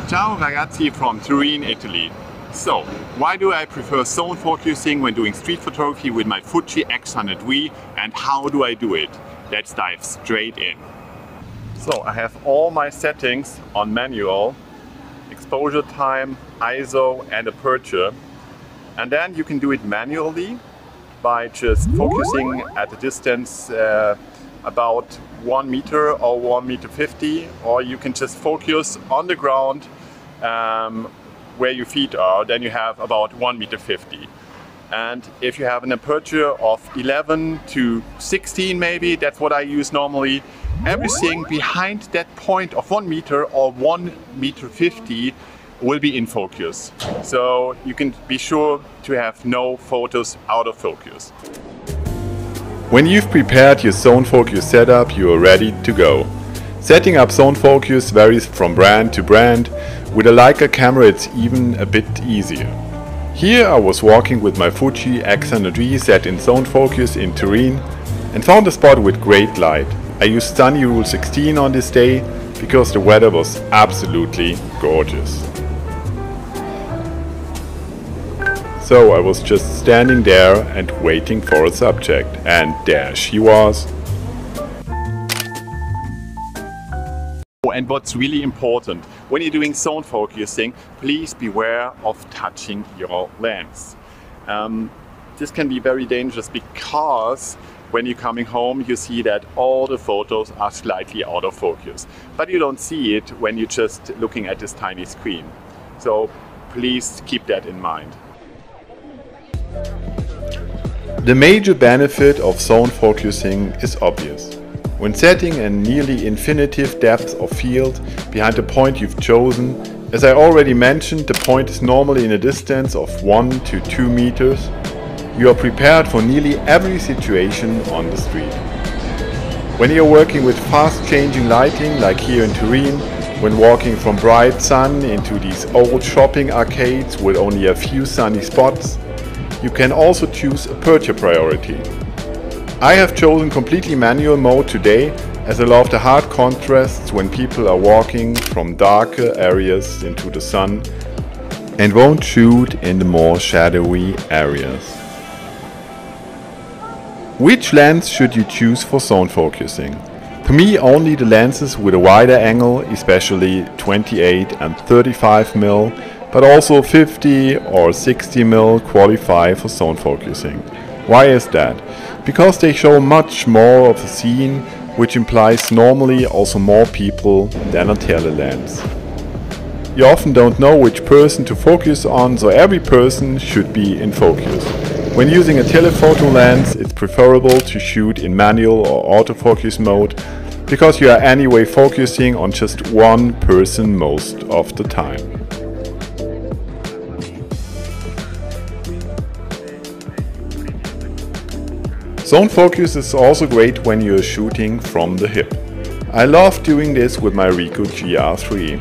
Ciao ragazzi from Turin, Italy. So, why do I prefer zone focusing when doing street photography with my Fuji x100v, and how do I do it? Let's dive straight in. So, I have all my settings on manual, exposure time, ISO and aperture. And then you can do it manually by just focusing at a distance about 1 meter or 1.50 meters, or you can just focus on the ground where your feet are, then you have about 1.50 meters. And if you have an aperture of 11 to 16 maybe, that's what I use normally, everything behind that point of 1 meter or 1.50 meters will be in focus. So you can be sure to have no photos out of focus. When you've prepared your zone focus setup, you are ready to go. Setting up zone focus varies from brand to brand. With a Leica camera it's even a bit easier. Here I was walking with my Fuji x100v set in zone focus in Turin and found a spot with great light. I used Sunny Rule 16 on this day because the weather was absolutely gorgeous. So I was just standing there and waiting for a subject, and there she was. And what's really important, when you're doing zone focusing, please beware of touching your lens. This can be very dangerous because when you're coming home you see that all the photos are slightly out of focus. But you don't see it when you're just looking at this tiny screen. So please keep that in mind. The major benefit of zone focusing is obvious. When setting a nearly infinitive depth of field behind the point you've chosen, as I already mentioned, the point is normally in a distance of 1 to 2 meters, you are prepared for nearly every situation on the street. When you're working with fast changing lighting, like here in Turin, when walking from bright sun into these old shopping arcades with only a few sunny spots, you can also choose aperture priority. I have chosen completely manual mode today as I love the hard contrasts when people are walking from darker areas into the sun and won't shoot in the more shadowy areas. Which lens should you choose for zone focusing? For me, only the lenses with a wider angle, especially 28 and 35mm, but also 50 or 60mm qualify for zone focusing. Why is that? Because they show much more of the scene, which implies normally also more people than a telelens. You often don't know which person to focus on, so every person should be in focus. When using a telephoto lens, it's preferable to shoot in manual or autofocus mode, because you are anyway focusing on just one person most of the time. Zone focus is also great when you're shooting from the hip. I love doing this with my Ricoh GR3.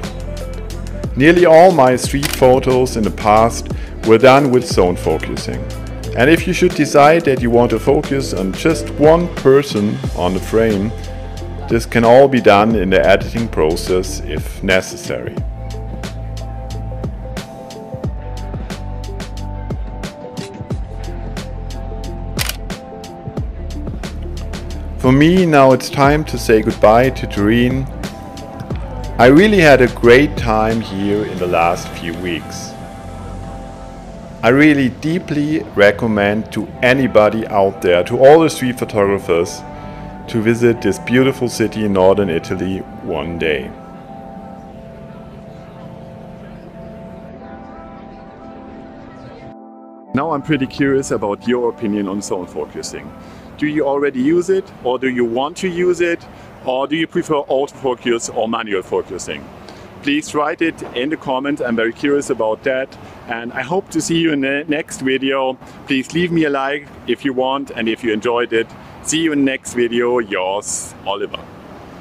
Nearly all my street photos in the past were done with zone focusing. And if you should decide that you want to focus on just one person on the frame, this can all be done in the editing process if necessary. For me, now it's time to say goodbye to Turin. I really had a great time here in the last few weeks. I really deeply recommend to anybody out there, to all the street photographers, to visit this beautiful city in northern Italy one day. Now I'm pretty curious about your opinion on zone focusing. Do you already use it, or do you want to use it, or do you prefer autofocus or manual focusing? Please write it in the comments, I'm very curious about that, and I hope to see you in the next video. Please leave me a like if you want and if you enjoyed it. See you in the next video, yours Oliver.